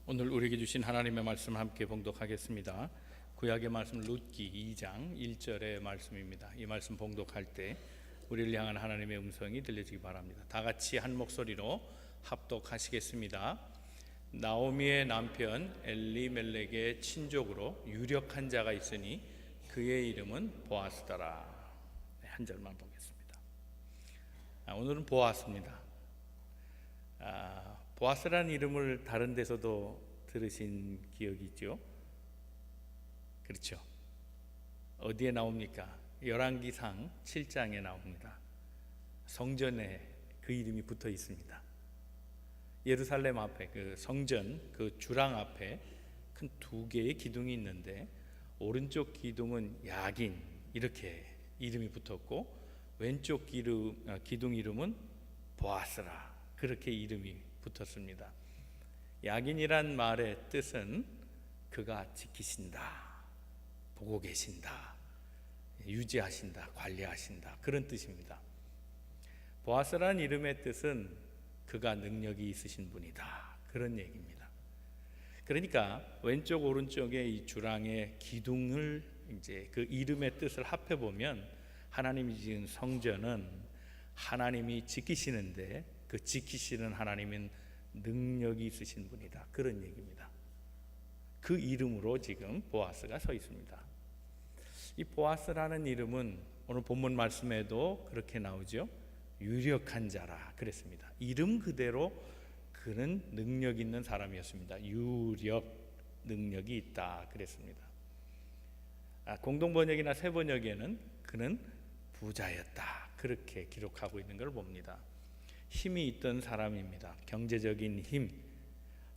오늘 우리에게 주신 하나님의 말씀을 함께 봉독하겠습니다. 구약의 말씀 룻기 2장 1절의 말씀입니다. 이 말씀 봉독할 때 우리를 향한 하나님의 음성이 들려지기 바랍니다. 다 같이 한 목소리로 합독하시겠습니다. 나오미의 남편 엘리멜렉의 친족으로 유력한 자가 있으니 그의 이름은 보아스더라. 한 절만 보겠습니다. 오늘은 보아스입니다. 보아스라는 이름을 다른 데서도 들으신 기억이 있죠? 그렇죠? 어디에 나옵니까? 열왕기상 7장에 나옵니다. 성전에 그 이름이 붙어 있습니다. 예루살렘 앞에 그 성전 그 주랑 앞에 큰 두 개의 기둥이 있는데 오른쪽 기둥은 야긴 이렇게 이름이 붙었고 왼쪽 기둥 이름은 보아스라 그렇게 이름이 붙었습니다. 야긴이란 말의 뜻은 그가 지키신다, 보고 계신다, 유지하신다, 관리하신다 그런 뜻입니다. 보아스라는 이름의 뜻은 그가 능력이 있으신 분이다 그런 얘기입니다. 그러니까 왼쪽 오른쪽의 이 주랑의 기둥을 이제 그 이름의 뜻을 합해 보면 하나님이 지은 성전은 하나님이 지키시는데 그 지키시는 하나님은 능력이 있으신 분이다 그런 얘기입니다. 그 이름으로 지금 보아스가 서 있습니다. 이 보아스라는 이름은 오늘 본문 말씀에도 그렇게 나오죠. 유력한 자라 그랬습니다. 이름 그대로 그는 능력 있는 사람이었습니다. 유력, 능력이 있다 그랬습니다. 공동 번역이나 새 번역에는 그는 부자였다 그렇게 기록하고 있는 걸 봅니다. 힘이 있던 사람입니다. 경제적인 힘,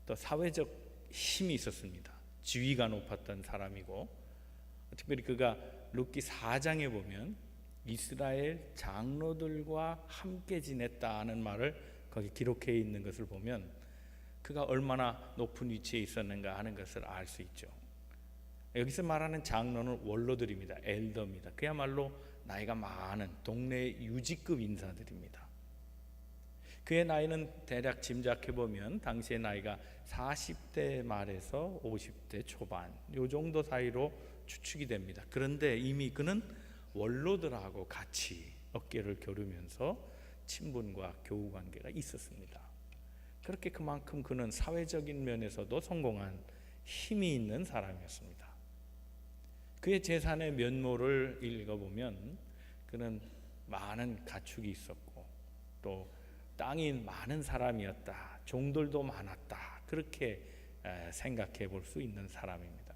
또 사회적 힘이 있었습니다. 지위가 높았던 사람이고, 특별히 그가 룻기 4장에 보면 이스라엘 장로들과 함께 지냈다는 말을 거기 기록해 있는 것을 보면 그가 얼마나 높은 위치에 있었는가 하는 것을 알 수 있죠. 여기서 말하는 장로는 원로들입니다. 엘더입니다. 그야말로 나이가 많은 동네 유지급 인사들입니다. 그의 나이는 대략 짐작해보면 당시의 나이가 40대 말에서 50대 초반 요 정도 사이로 추측이 됩니다. 그런데 이미 그는 원로들하고 같이 어깨를 겨루면서 친분과 교우관계가 있었습니다. 그렇게 그만큼 그는 사회적인 면에서도 성공한 힘이 있는 사람이었습니다. 그의 재산의 면모를 읽어보면 그는 많은 가축이 있었고 또 땅이 많은 사람이었다, 종들도 많았다 그렇게 생각해 볼 수 있는 사람입니다.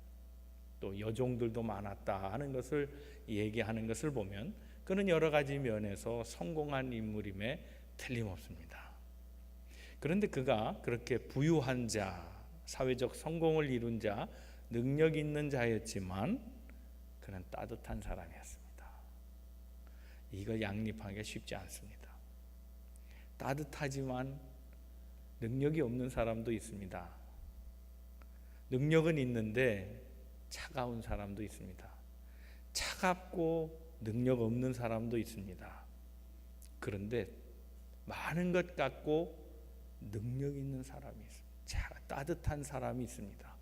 또 여종들도 많았다 하는 것을 얘기하는 것을 보면 그는 여러 가지 면에서 성공한 인물임에 틀림없습니다. 그런데 그가 그렇게 부유한 자, 사회적 성공을 이룬 자, 능력 있는 자였지만 그는 따뜻한 사람이었습니다. 이걸 양립하기가 쉽지 않습니다. 따뜻하지만 능력이 없는 사람도 있습니다. 능력은 있는데 차가운 사람도 있습니다. 차갑고 능력 없는 사람도 있습니다. 그런데 많은 것 같고 능력 있는 사람이 있습니다. 따뜻한 사람이 있습니다.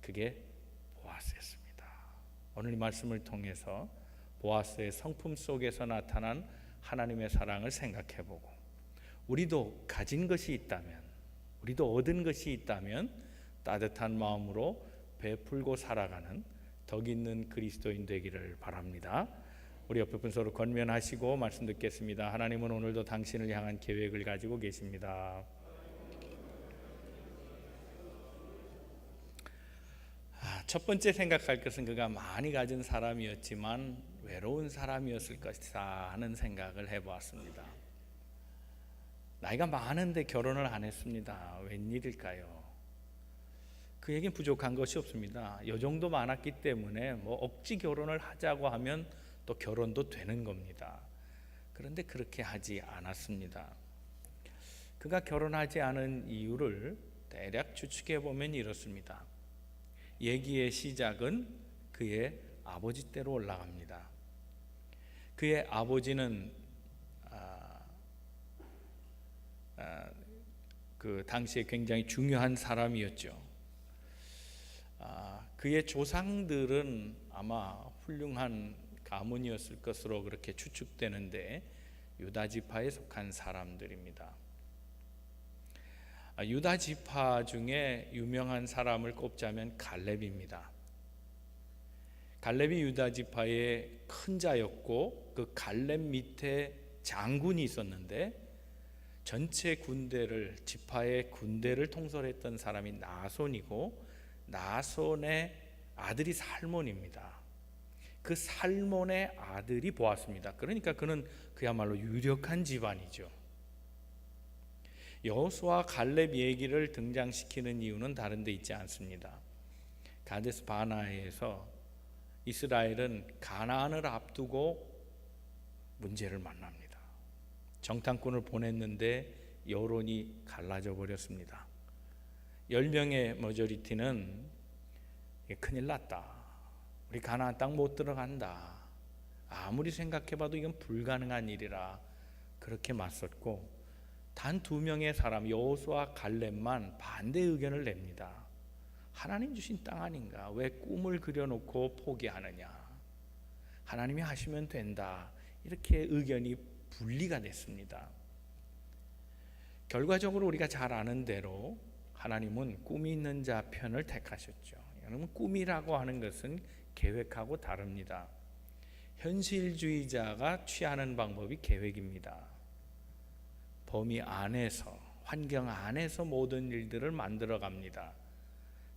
그게 보아스였습니다. 오늘 이 말씀을 통해서 보아스의 성품 속에서 나타난 하나님의 사랑을 생각해보고 우리도 가진 것이 있다면, 우리도 얻은 것이 있다면 따뜻한 마음으로 베풀고 살아가는 덕 있는 그리스도인 되기를 바랍니다. 우리 옆에 분 서로 권면하시고 말씀 듣겠습니다. 하나님은 오늘도 당신을 향한 계획을 가지고 계십니다. 첫 번째 생각할 것은 그가 많이 가진 사람이었지만 외로운 사람이었을 것이다 하는 생각을 해보았습니다. 나이가 많은데 결혼을 안 했습니다. 웬일일까요? 그에겐 부족한 것이 없습니다. 여종도 많았기 때문에 억지 결혼을 하자고 하면 또 결혼도 되는 겁니다. 그런데 그렇게 하지 않았습니다. 그가 결혼하지 않은 이유를 대략 추측해 보면 이렇습니다. 얘기의 시작은 그의 아버지 때로 올라갑니다. 그의 아버지는 그 당시에 굉장히 중요한 사람이었죠. 그의 조상들은 아마 훌륭한 가문이었을 것으로 그렇게 추측되는데 유다 지파에 속한 사람들입니다. 유다 지파 중에 유명한 사람을 꼽자면 갈렙입니다. 갈렙이 유다 지파의 큰 자였고 그 갈렙 밑에 장군이 있었는데 전체 군대를, 지파의 군대를 통솔했던 사람이 나손이고 나손의 아들이 살몬입니다. 그 살몬의 아들이 보았습니다. 그러니까 그는 그야말로 유력한 집안이죠. 여호수아 갈렙 얘기를 등장시키는 이유는 다른 데 있지 않습니다. 가데스 바네아에서 이스라엘은 가나안을 앞두고 문제를 만납니다. 정탐꾼을 보냈는데 여론이 갈라져 버렸습니다. 10명의 머저리티는 큰일 났다, 우리 가나안 땅 못 들어간다, 아무리 생각해봐도 이건 불가능한 일이라 그렇게 맞섰고, 단 2명의 사람 여호수아 갈렙만 반대 의견을 냅니다. 하나님 주신 땅 아닌가, 왜 꿈을 그려놓고 포기하느냐, 하나님이 하시면 된다, 이렇게 의견이 분리가 됐습니다. 결과적으로 우리가 잘 아는 대로 하나님은 꿈이 있는 자 편을 택하셨죠. 여러분, 꿈이라고 하는 것은 계획하고 다릅니다. 현실주의자가 취하는 방법이 계획입니다. 범위 안에서, 환경 안에서 모든 일들을 만들어 갑니다.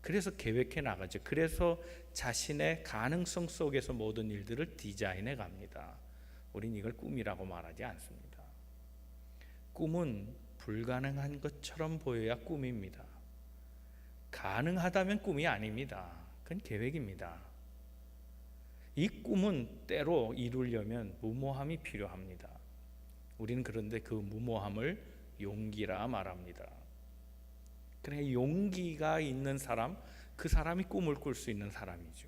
그래서 계획해 나가죠. 그래서 자신의 가능성 속에서 모든 일들을 디자인해 갑니다. 우린 이걸 꿈이라고 말하지 않습니다. 꿈은 불가능한 것처럼 보여야 꿈입니다. 가능하다면 꿈이 아닙니다. 그건 계획입니다. 이 꿈은 때로 이루려면 무모함이 필요합니다. 우리는 그런데 그 무모함을 용기라 말합니다. 그러니까 용기가 있는 사람, 그 사람이 꿈을 꿀 수 있는 사람이죠.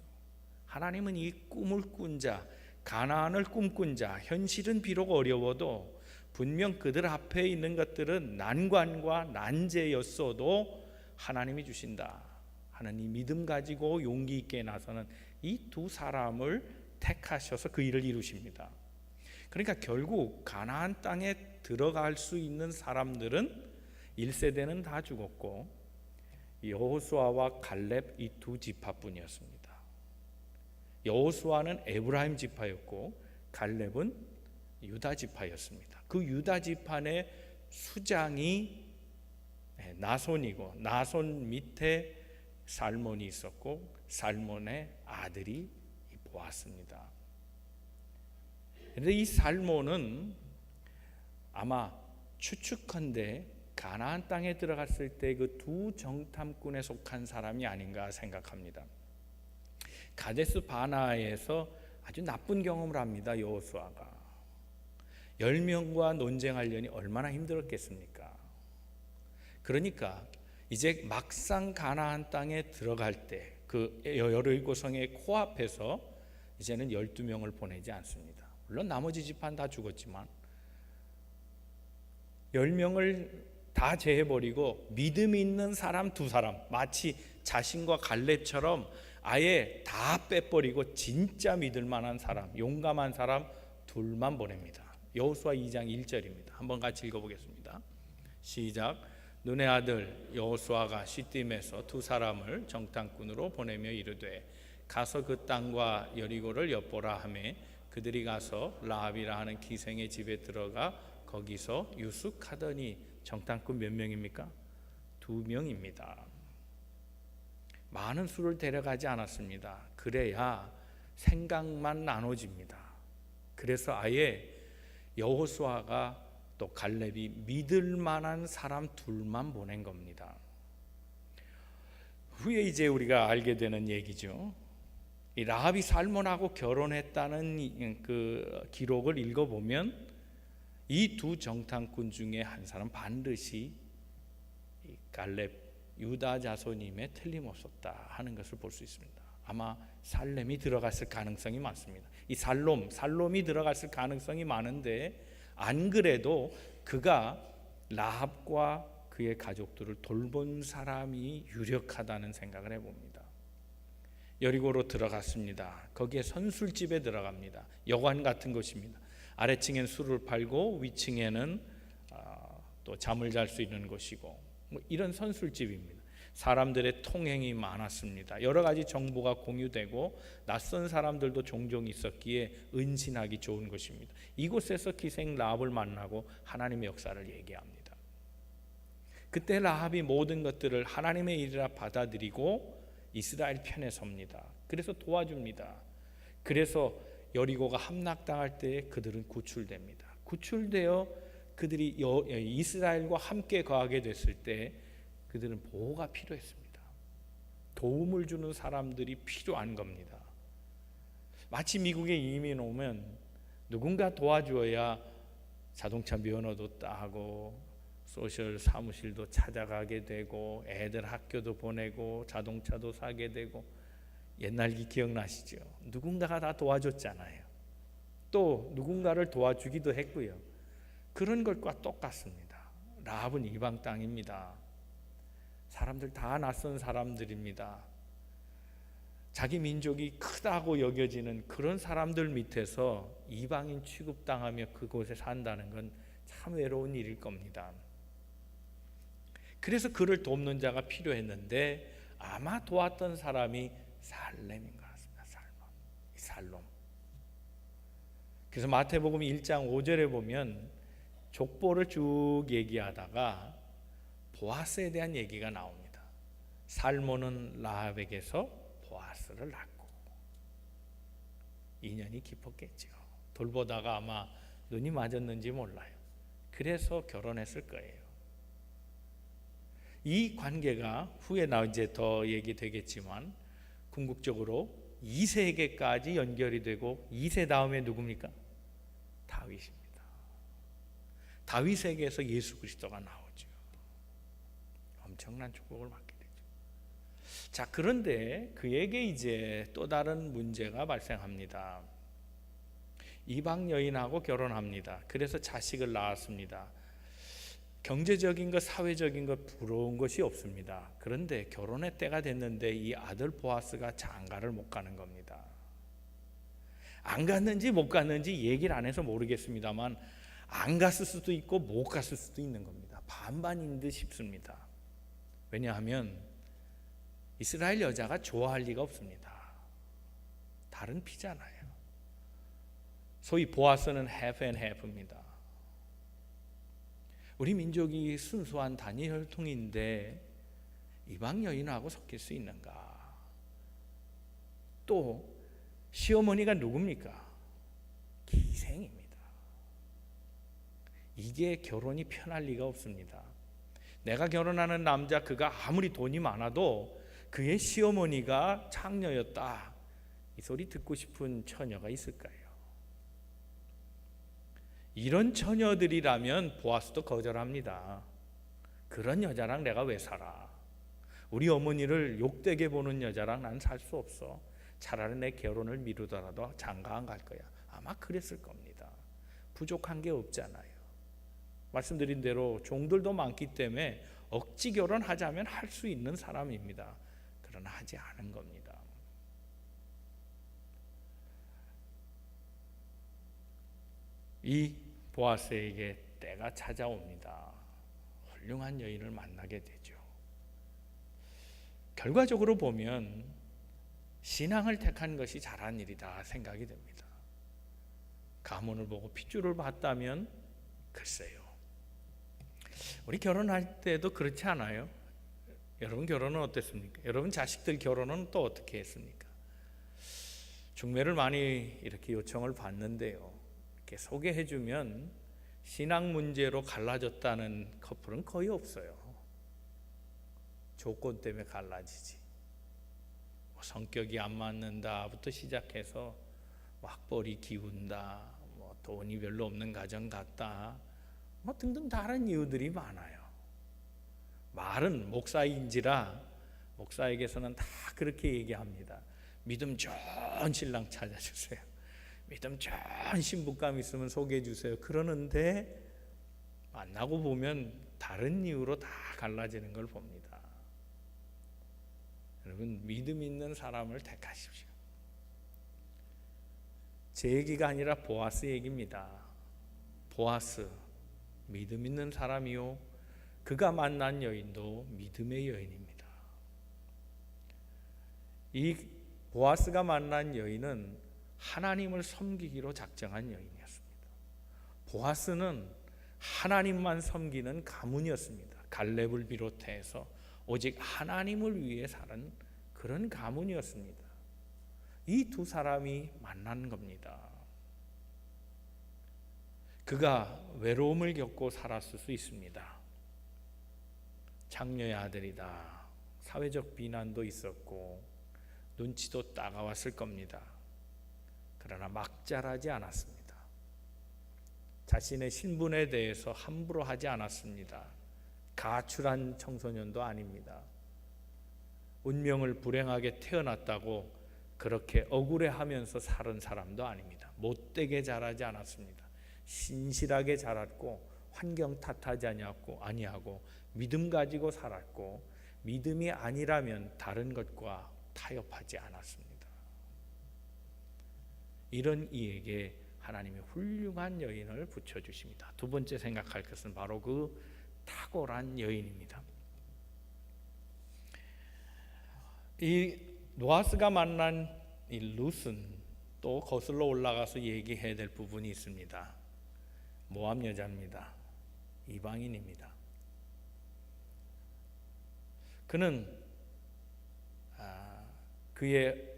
하나님은 이 꿈을 꾼 자, 가나안을 꿈꾼 자, 현실은 비록 어려워도 분명 그들 앞에 있는 것들은 난관과 난제였어도 하나님이 주신다 하는 이 믿음 가지고 용기 있게 나서는 이 2 사람을 택하셔서 그 일을 이루십니다. 그러니까 결국 가나안 땅에 들어갈 수 있는 사람들은 1세대는 다 죽었고 여호수아와 갈렙 이 2 지파뿐이었습니다. 여호수아는 에브라임 지파였고 갈렙은 유다 지파였습니다. 그 유다 지파의 수장이 나손이고 나손 밑에 살몬이 있었고 살몬의 아들이 보았습니다. 그런데 이 살몬은 아마 추측컨대 가나안 땅에 들어갔을 때 그 2 정탐꾼에 속한 사람이 아닌가 생각합니다. 가데스 바네아에서 아주 나쁜 경험을 합니다. 여호수아가 10명과 논쟁하려니 얼마나 힘들었겠습니까? 그러니까 이제 막상 가나안 땅에 들어갈 때 그 여리고성의 코앞에서 이제는 12명을 보내지 않습니다. 물론 나머지 집안 다 죽었지만 10명을 다 제해버리고 믿음 있는 사람 2 사람, 마치 자신과 갈렙처럼 아예 다 빼버리고 진짜 믿을 만한 사람, 용감한 사람 2만 보냅니다. 여호수아 2장 1절입니다. 한번 같이 읽어보겠습니다. 시작. 눈의 아들 여호수아가 시딤에서 2 사람을 정탐꾼으로 보내며 이르되 가서 그 땅과 여리고를 엿보라 하매 그들이 가서 라합이라 하는 기생의 집에 들어가 거기서 유숙하더니 정탐꾼 몇 명입니까? 2명입니다. 많은 수를 데려가지 않았습니다. 그래야 생각만 나눠집니다. 그래서 아예 여호수아가 또 갈렙이 믿을 만한 사람 2만 보낸 겁니다. 후에 이제 우리가 알게 되는 얘기죠. 이 라합이 살몬하고 결혼했다는 그 기록을 읽어보면 이 2 정탐꾼 중에 한 사람 반드시 이 갈렙 유다 자손임에 틀림없었다 하는 것을 볼 수 있습니다. 아마 살렘이 들어갔을 가능성이 많습니다. 이 살롬이 들어갔을 가능성이 많은데 안 그래도 그가 라합과 그의 가족들을 돌본 사람이 유력하다는 생각을 해봅니다. 여리고로 들어갔습니다. 거기에 선술집에 들어갑니다. 여관 같은 곳입니다. 아래층엔 술을 팔고 위층에는 또 잠을 잘 수 있는 곳이고 이런 선술집입니다. 사람들의 통행이 많았습니다. 여러 가지 정보가 공유되고 낯선 사람들도 종종 있었기에 은신하기 좋은 곳입니다. 이곳에서 기생 라합을 만나고 하나님의 역사를 얘기합니다. 그때 라합이 모든 것들을 하나님의 일이라 받아들이고 이스라엘 편에 섭니다. 그래서 도와줍니다. 그래서 여리고가 함락당할 때 그들은 구출됩니다. 구출되어 그들이 이스라엘과 함께 거하게 됐을 때 그들은 보호가 필요했습니다. 도움을 주는 사람들이 필요한 겁니다. 마치 미국에 이민 오면 누군가 도와주어야 자동차 면허도 따고 소셜 사무실도 찾아가게 되고 애들 학교도 보내고 자동차도 사게 되고 옛날 기억나시죠? 누군가가 다 도와줬잖아요. 또 누군가를 도와주기도 했고요. 그런 것과 똑같습니다. 라합은 이방 땅입니다. 사람들 다 낯선 사람들입니다. 자기 민족이 크다고 여겨지는 그런 사람들 밑에서 이방인 취급당하며 그곳에 산다는 건 참 외로운 일일 겁니다. 그래서 그를 돕는 자가 필요했는데 아마 도왔던 사람이 살렘인 것 같습니다. 살롬. 그래서 마태복음 1장 5절에 보면 족보를 쭉 얘기하다가 보아스에 대한 얘기가 나옵니다. 살몬은 라합에게서 보아스를 낳고 인연이 깊었겠죠. 돌보다가 아마 눈이 맞았는지 몰라요. 그래서 결혼했을 거예요. 이 관계가 후에 이제 더 얘기되겠지만 궁극적으로 2세에게까지 연결이 되고 2세 다음에 누굽니까? 다윗입니다. 다윗에게서 예수 그리스도가 나오죠. 엄청난 축복을 받게 되죠. 자, 그런데 그에게 이제 또 다른 문제가 발생합니다. 이방 여인하고 결혼합니다. 그래서 자식을 낳았습니다. 경제적인 것, 사회적인 것 부러운 것이 없습니다. 그런데 결혼의 때가 됐는데 이 아들 보아스가 장가를 못 가는 겁니다. 안 갔는지 못 갔는지 얘기를 안 해서 모르겠습니다만 안 갔을 수도 있고 못 갔을 수도 있는 겁니다. 반반인 듯 싶습니다. 왜냐하면 이스라엘 여자가 좋아할 리가 없습니다. 다른 피잖아요. 소위 보아스는 half and half입니다. 우리 민족이 순수한 단위 혈통인데 이방 여인하고 섞일 수 있는가? 또 시어머니가 누굽니까? 기생입니다. 이게 결혼이 편할 리가 없습니다. 내가 결혼하는 남자, 그가 아무리 돈이 많아도 그의 시어머니가 창녀였다, 이 소리 듣고 싶은 처녀가 있을까요? 이런 처녀들이라면 보아스도 거절합니다. 그런 여자랑 내가 왜 살아? 우리 어머니를 욕되게 보는 여자랑 난 살 수 없어. 차라리 내 결혼을 미루더라도 장가 안 갈 거야. 아마 그랬을 겁니다. 부족한 게 없잖아요. 말씀드린 대로 종들도 많기 때문에 억지 결혼하자면 할 수 있는 사람입니다. 그러나 하지 않은 겁니다. 이 보아스에게 때가 찾아옵니다. 훌륭한 여인을 만나게 되죠. 결과적으로 보면 신앙을 택한 것이 잘한 일이다 생각이 됩니다. 가문을 보고 핏줄을 봤다면 글쎄요. 우리 결혼할 때도 그렇지 않아요? 여러분 결혼은 어땠습니까? 여러분 자식들 결혼은 또 어떻게 했습니까? 중매를 많이 이렇게 요청을 받는데요. 이렇게 소개해주면 신앙 문제로 갈라졌다는 커플은 거의 없어요. 조건 때문에 갈라지지. 뭐 성격이 안 맞는다부터 시작해서 막벌이 기운다, 뭐 돈이 별로 없는 가정 같다, 뭐 등등 다른 이유들이 많아요. 말은 목사인지라 목사에게서는 다 그렇게 얘기합니다. 믿음 좋은 신랑 찾아주세요. 믿음 좋은 신부감 있으면 소개해 주세요. 그러는데 만나고 보면 다른 이유로 다 갈라지는 걸 봅니다. 여러분, 믿음 있는 사람을 택하십시오. 제 얘기가 아니라 보아스 얘기입니다. 보아스, 믿음 있는 사람이요, 그가 만난 여인도 믿음의 여인입니다. 이 보아스가 만난 여인은 하나님을 섬기기로 작정한 여인이었습니다. 보아스는 하나님만 섬기는 가문이었습니다. 갈렙을 비롯해서 오직 하나님을 위해 사는 그런 가문이었습니다. 이 두 사람이 만난 겁니다. 그가 외로움을 겪고 살았을 수 있습니다. 장녀의 아들이다. 사회적 비난도 있었고 눈치도 따가웠을 겁니다. 그러나 막잘하지 않았습니다. 자신의 신분에 대해서 함부로 하지 않았습니다. 가출한 청소년도 아닙니다. 운명을 불행하게 태어났다고 그렇게 억울해하면서 살은 사람도 아닙니다. 못되게 자라지 않았습니다. 신실하게 자랐고 환경 탓하지 아니하고 믿음 가지고 살았고 믿음이 아니라면 다른 것과 타협하지 않았습니다. 이런 이에게 하나님이 훌륭한 여인을 붙여주십니다. 두 번째 생각할 것은 바로 그 탁월한 여인입니다. 이 노아스가 만난 이 룻은 또 거슬러 올라가서 얘기해야 될 부분이 있습니다. 모압 여자입니다. 이방인입니다. 그는 그의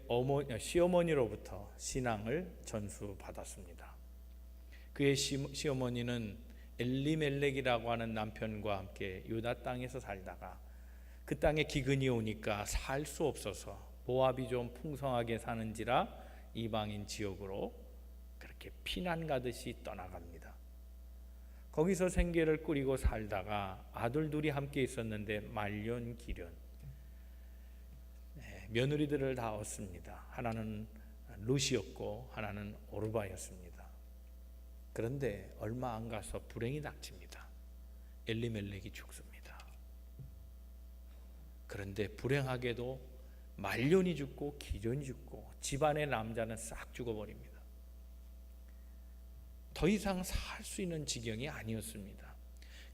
시어머니로부터 신앙을 전수받았습니다. 그의 시어머니는 엘리멜렉이라고 하는 남편과 함께 유다 땅에서 살다가 그 땅에 기근이 오니까 살 수 없어서 모압이 좀 풍성하게 사는지라 이방인 지역으로 그렇게 피난 가듯이 떠나갑니다. 거기서 생계를 꾸리고 살다가 아들 둘이 함께 있었는데 말년 기련, 며느리들을 다 얻습니다. 하나는 룻이었고 하나는 오르바였습니다. 그런데 얼마 안 가서 불행이 닥칩니다. 엘리멜렉이 죽습니다. 그런데 불행하게도 말년이 죽고 기련이 죽고 집안의 남자는 싹 죽어버립니다. 더 이상 살 수 있는 지경이 아니었습니다.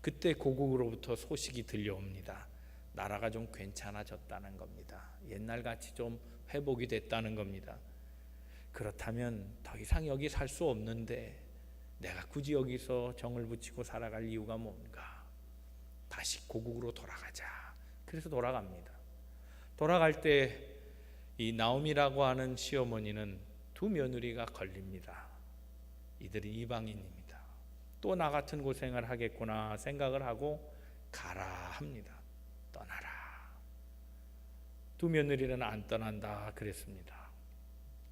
그때 고국으로부터 소식이 들려옵니다. 나라가 좀 괜찮아졌다는 겁니다. 옛날같이 좀 회복이 됐다는 겁니다. 그렇다면 더 이상 여기 살 수 없는데 내가 굳이 여기서 정을 붙이고 살아갈 이유가 뭔가? 다시 고국으로 돌아가자. 그래서 돌아갑니다. 돌아갈 때 이 나오미라고 하는 시어머니는 두 며느리가 걸립니다. 이들이 이방인입니다. 또 나 같은 고생을 하겠구나 생각을 하고 가라 합니다. 떠나라. 두 며느리는 안 떠난다 그랬습니다.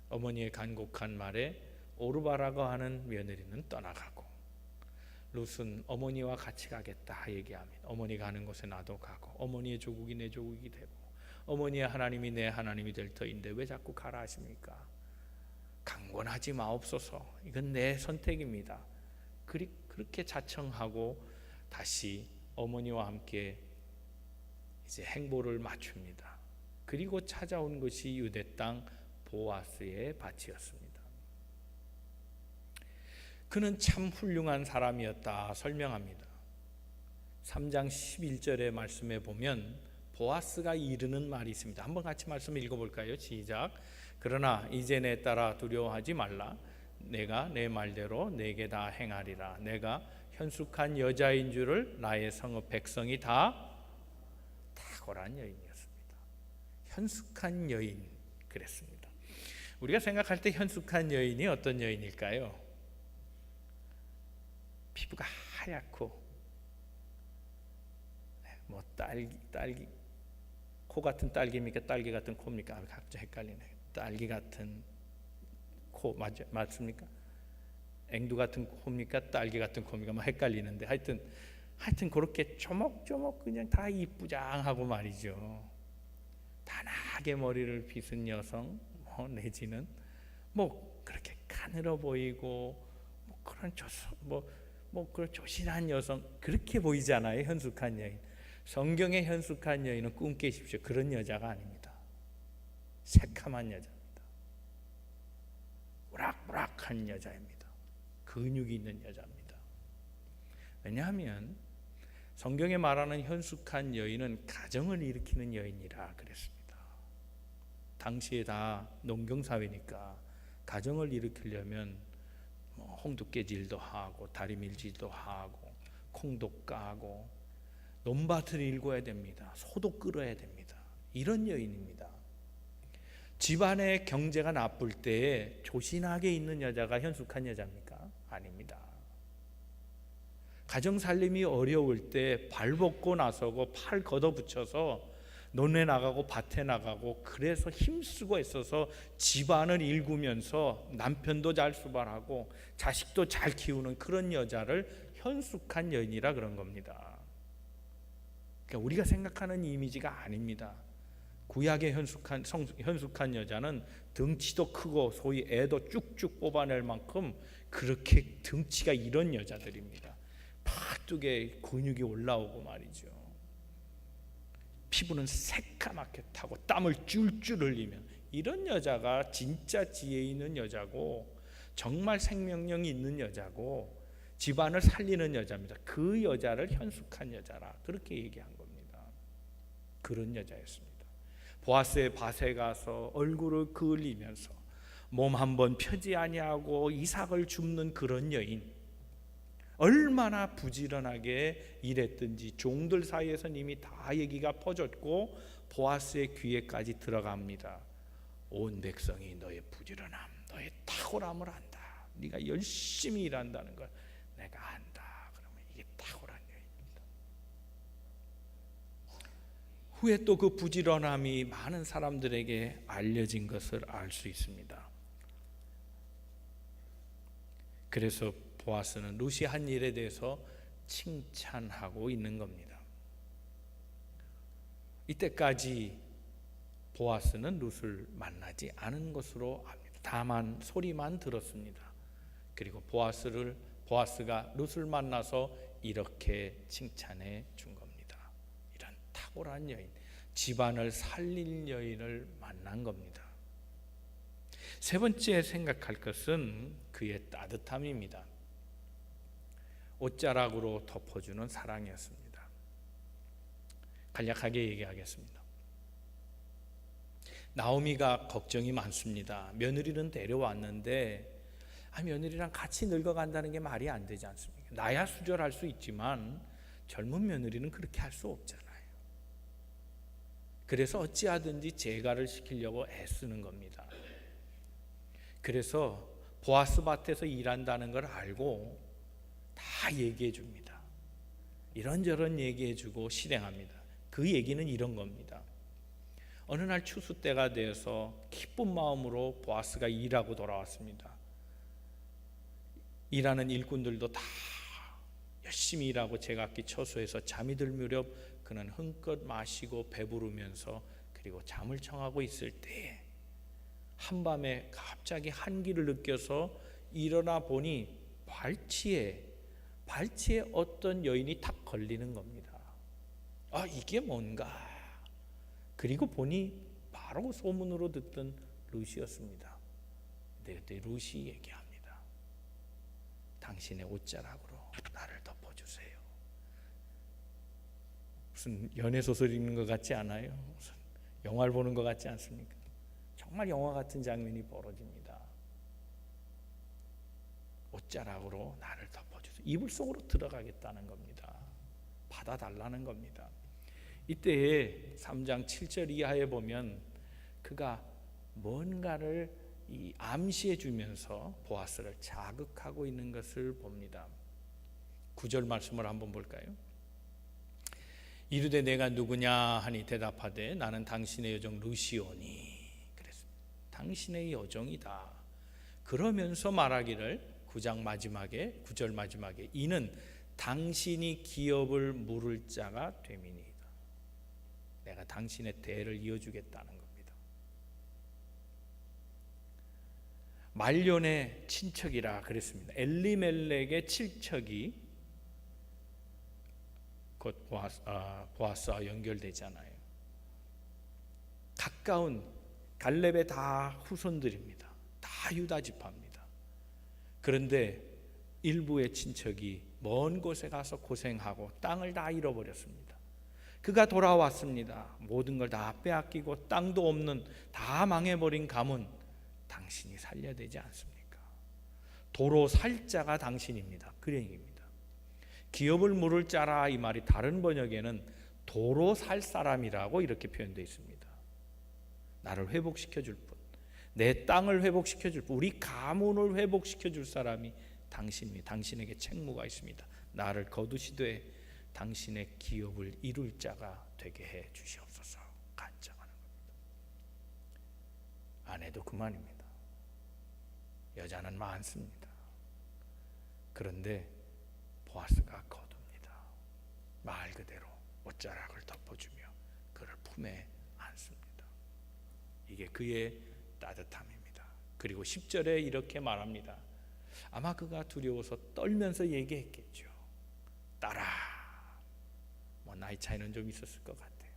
어머니의 간곡한 말에 오르바라고 하는 며느리는 떠나가고 룻은 어머니와 같이 가겠다 얘기하면 어머니 가는 곳에 나도 가고 어머니의 조국이 내 조국이 되고 어머니의 하나님이 내 하나님이 될 터인데 왜 자꾸 가라 하십니까? 강권하지 마옵소서. 이건 내 선택입니다. 그렇게 자청하고 다시 어머니와 함께 이제 행보를 맞춥니다. 그리고 찾아온 것이 유대 땅 보아스의 밭이었습니다. 그는 참 훌륭한 사람이었다 설명합니다. 3장 11절의 말씀에 보면 보아스가 이르는 말이 있습니다. 한번 같이 말씀 읽어볼까요? 시작. 그러나 이제 내 딸아 두려워하지 말라. 내가 내 말대로 내게 다 행하리라. 내가 현숙한 여자인 줄을 나의 성읍 백성이 다 탁월한 여인이었습니다. 현숙한 여인 그랬습니다. 우리가 생각할 때 현숙한 여인이 어떤 여인일까요? 피부가 하얗고 뭐 딸기 코 같은 딸기입니까? 딸기 같은 코입니까? 각자 헷갈리네. 딸기 같은 코 맞습니까? 앵두 같은 코입니까? 딸기 같은 코입니까? 뭐 헷갈리는데 하여튼 그렇게 조목조목 그냥 다 이쁘장하고 말이죠. 단하게 머리를 빗은 여성 내지는 뭐 그렇게 가늘어 보이고 뭐 그런 그런 조신한 여성 그렇게 보이잖아요. 현숙한 여인. 성경의 현숙한 여인은 꿈 깨십시오. 그런 여자가 아닙니다. 새카만 여자입니다. 우락부락한 여자입니다. 근육이 있는 여자입니다. 왜냐하면 성경에 말하는 현숙한 여인은 가정을 일으키는 여인이라 그랬습니다. 당시에 다 농경사회니까 가정을 일으키려면 홍두깨질도 하고 다리밀질도 하고 콩도 까고 논밭을 일궈야 됩니다. 소도 끌어야 됩니다. 이런 여인입니다. 집안의 경제가 나쁠 때 조신하게 있는 여자가 현숙한 여자입니까? 아닙니다. 가정 살림이 어려울 때 발벗고 나서고 팔 걷어붙여서 논에 나가고 밭에 나가고 그래서 힘쓰고 애써서 집안을 일구면서 남편도 잘 수발하고 자식도 잘 키우는 그런 여자를 현숙한 여인이라 그런 겁니다. 그러니까 우리가 생각하는 이미지가 아닙니다. 구약의 현숙한 여자는 덩치도 크고 소위 애도 쭉쭉 뽑아낼 만큼 그렇게 덩치가 이런 여자들입니다. 파뚝에 근육이 올라오고 말이죠. 피부는 새까맣게 타고 땀을 줄줄 흘리면 이런 여자가 진짜 지혜 있는 여자고 정말 생명력이 있는 여자고 집안을 살리는 여자입니다. 그 여자를 현숙한 여자라 그렇게 얘기한 겁니다. 그런 여자였습니다. 보아스의 밭에 가서 얼굴을 그을리면서 몸 한번 펴지 아니하고 이삭을 줍는 그런 여인, 얼마나 부지런하게 일했든지 종들 사이에서 이미 다 얘기가 퍼졌고 보아스의 귀에까지 들어갑니다. 온 백성이 너의 부지런함, 너의 탁월함을 안다. 네가 열심히 일한다는 걸 내가 안다. 그러면 이게 탁월한 여인입니다. 후에 또 그 부지런함이 많은 사람들에게 알려진 것을 알 수 있습니다. 그래서 보아스는 룻이 한 일에 대해서 칭찬하고 있는 겁니다. 이때까지 보아스는 룻을 만나지 않은 것으로 압니다. 다만 소리만 들었습니다. 그리고 보아스가 룻을 만나서 이렇게 칭찬해 준 겁니다. 이런 탁월한 여인, 집안을 살릴 여인을 만난 겁니다. 세 번째 생각할 것은 그의 따뜻함입니다. 옷자락으로 덮어주는 사랑이었습니다. 간략하게 얘기하겠습니다. 나오미가 걱정이 많습니다. 며느리는 데려왔는데 며느리랑 같이 늙어간다는 게 말이 안 되지 않습니까? 나야 수절할 수 있지만 젊은 며느리는 그렇게 할 수 없잖아요. 그래서 어찌하든지 재가를 시키려고 애쓰는 겁니다. 그래서 보아스 밭에서 일한다는 걸 알고 다 얘기해 줍니다. 이런저런 얘기해 주고 실행합니다. 그 얘기는 이런 겁니다. 어느 날 추수 때가 되어서 기쁜 마음으로 보아스가 일하고 돌아왔습니다. 일하는 일꾼들도 다 열심히 일하고 제각기 처소에서 잠이 들 무렵 그는 흥껏 마시고 배부르면서 그리고 잠을 청하고 있을 때 한밤에 갑자기 한기를 느껴서 일어나 보니 발치에 어떤 여인이 탁 걸리는 겁니다. 이게 뭔가? 그리고 보니 바로 소문으로 듣던 룻이었습니다. 그때 룻이 얘기합니다. 당신의 옷자락으로 나를 덮어주세요. 무슨 연애소설 읽는 것 같지 않아요? 무슨 영화를 보는 것 같지 않습니까? 정말 영화 같은 장면이 벌어집니다. 옷자락으로 나를 덮어주세요. 이불 속으로 들어가겠다는 겁니다. 받아달라는 겁니다. 이때에 3장 7절 이하에 보면 그가 뭔가를 암시해 주면서 보아스를 자극하고 있는 것을 봅니다. 9절 말씀을 한번 볼까요? 이르되 내가 누구냐 하니 대답하되 나는 당신의 여종 룻이오니. 그랬습니다. 당신의 여종이다. 그러면서 말하기를 9장 마지막에 9절 마지막에 이는 당신이 기업을 물을 자가 됨이니이다. 내가 당신의 대를 이어주겠다는 겁니다. 말년의 친척이라 그랬습니다. 엘리멜렉의 친척이 곧 보아스와 연결되잖아요. 가까운 갈렙의 다 후손들입니다. 다 유다 지파입니다. 그런데 일부의 친척이 먼 곳에 가서 고생하고 땅을 다 잃어버렸습니다. 그가 돌아왔습니다. 모든 걸 다 빼앗기고 땅도 없는 다 망해버린 가문, 당신이 살려야 되지 않습니까? 도로 살 자가 당신입니다. 그 얘기입니다. 기업을 물을 자라, 이 말이 다른 번역에는 도로 살 사람이라고 이렇게 표현되어 있습니다. 나를 회복시켜 줄 분, 내 땅을 회복시켜 줄 분, 우리 가문을 회복시켜 줄 사람이 당신입니다. 당신에게 책무가 있습니다. 나를 거두시되 당신의 기업을 이룰 자가 되게 해 주시옵소서. 간청하는 겁니다. 아내도 그만입니다. 여자는 많습니다. 그런데 보아스가 거둡니다. 말 그대로 옷자락을 덮어주며 그를 품에 안습니다. 이게 그의 따뜻함입니다. 그리고 10절에 이렇게 말합니다. 아마 그가 두려워서 떨면서 얘기했겠죠. 딸아, 뭐 나이 차이는 좀 있었을 것 같아요.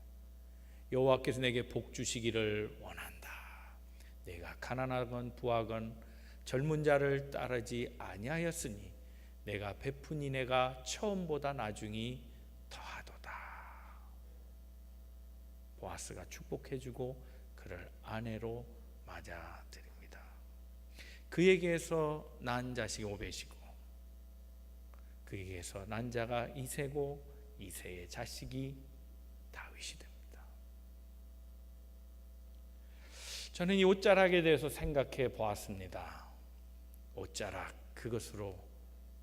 여호와께서 내게 복 주시기를 원한다. 내가 가난하건 부하건 젊은 자를 따르지 아니하였으니 내가 베푼 이내가 처음보다 나중이 더하도다. 보아스가 축복해주고 그를 아내로 맞아들입니다. 그에게서 난 자식이 오벳이고 그에게서 난 자가 이새고 이새의 자식이 다윗이 됩니다. 저는 이 옷자락에 대해서 생각해 보았습니다. 옷자락, 그것으로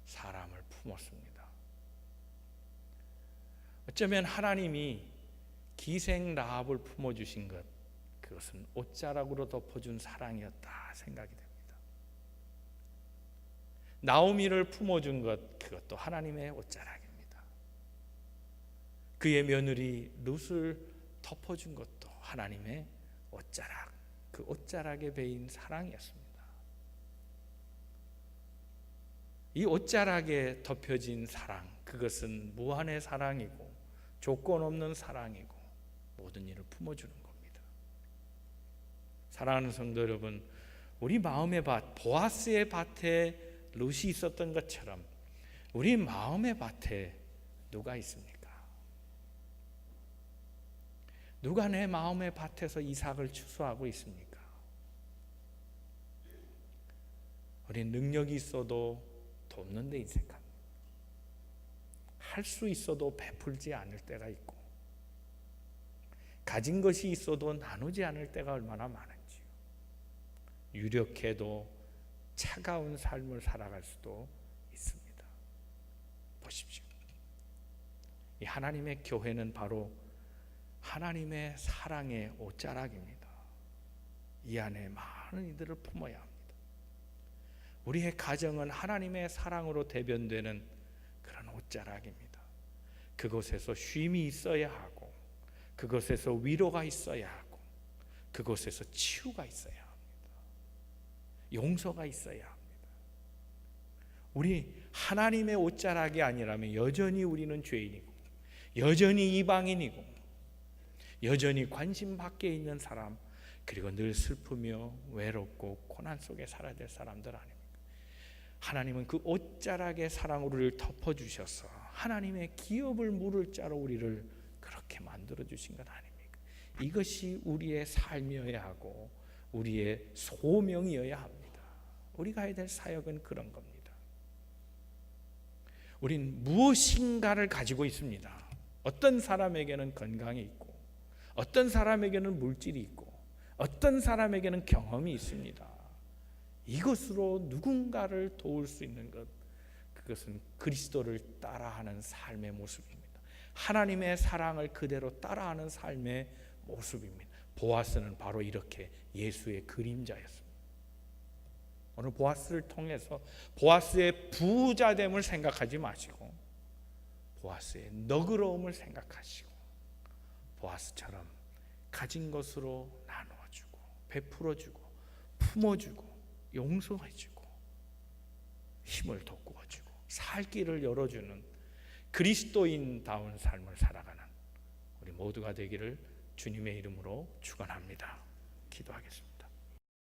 사람을 품었습니다. 어쩌면 하나님이 기생 라합을 품어주신 것, 그것은 옷자락으로 덮어준 사랑이었다 생각이 됩니다. 나오미를 품어준 것, 그것도 하나님의 옷자락입니다. 그의 며느리 룻을 덮어준 것도 하나님의 옷자락, 그 옷자락에 베인 사랑이었습니다. 이 옷자락에 덮여진 사랑, 그것은 무한의 사랑이고 조건 없는 사랑이고 모든 일을 품어주는 겁니다. 사랑하는 성도 여러분, 우리 마음의 밭, 보아스의 밭에 룻이 있었던 것처럼 우리 마음의 밭에 누가 있습니까? 누가 내 마음의 밭에서 이삭을 추수하고 있습니까? 우린 능력이 있어도 돕는 데 인색합니다. 할 수 있어도 베풀지 않을 때가 있고 가진 것이 있어도 나누지 않을 때가 얼마나 많은지요. 유력해도 차가운 삶을 살아갈 수도 있습니다. 보십시오. 이 하나님의 교회는 바로 하나님의 사랑의 옷자락입니다. 이 안에 많은 이들을 품어야 합니다. 우리의 가정은 하나님의 사랑으로 대변되는 그런 옷자락입니다. 그곳에서 쉼이 있어야 하고 그곳에서 위로가 있어야 하고 그곳에서 치유가 있어야 합니다. 용서가 있어야 합니다. 우리 하나님의 옷자락이 아니라면 여전히 우리는 죄인이고 여전히 이방인이고 여전히 관심 밖에 있는 사람, 그리고 늘 슬프며 외롭고 고난 속에 살아야 될 사람들 아닙니까? 하나님은 그 옷자락의 사랑으로 우리를 덮어주셔서 하나님의 기업을 물을 자로 우리를 그렇게 만들어주신 것 아닙니까? 이것이 우리의 삶이어야 하고 우리의 소명이어야 합니다. 우리가 해야 될 사역은 그런 겁니다. 우린 무엇인가를 가지고 있습니다. 어떤 사람에게는 건강이 있고 어떤 사람에게는 물질이 있고 어떤 사람에게는 경험이 있습니다. 이것으로 누군가를 도울 수 있는 것, 그것은 그리스도를 따라하는 삶의 모습입니다. 하나님의 사랑을 그대로 따라하는 삶의 모습입니다. 보아스는 바로 이렇게 예수의 그림자였습니다. 오늘 보아스를 통해서 보아스의 부자됨을 생각하지 마시고 보아스의 너그러움을 생각하시고 보아스처럼 가진 것으로 나누어주고 베풀어주고 품어주고 용서해주고 힘을 돋구어주고 살 길을 열어주는 그리스도인다운 삶을 살아가는 우리 모두가 되기를 주님의 이름으로 축원합니다. 기도하겠습니다.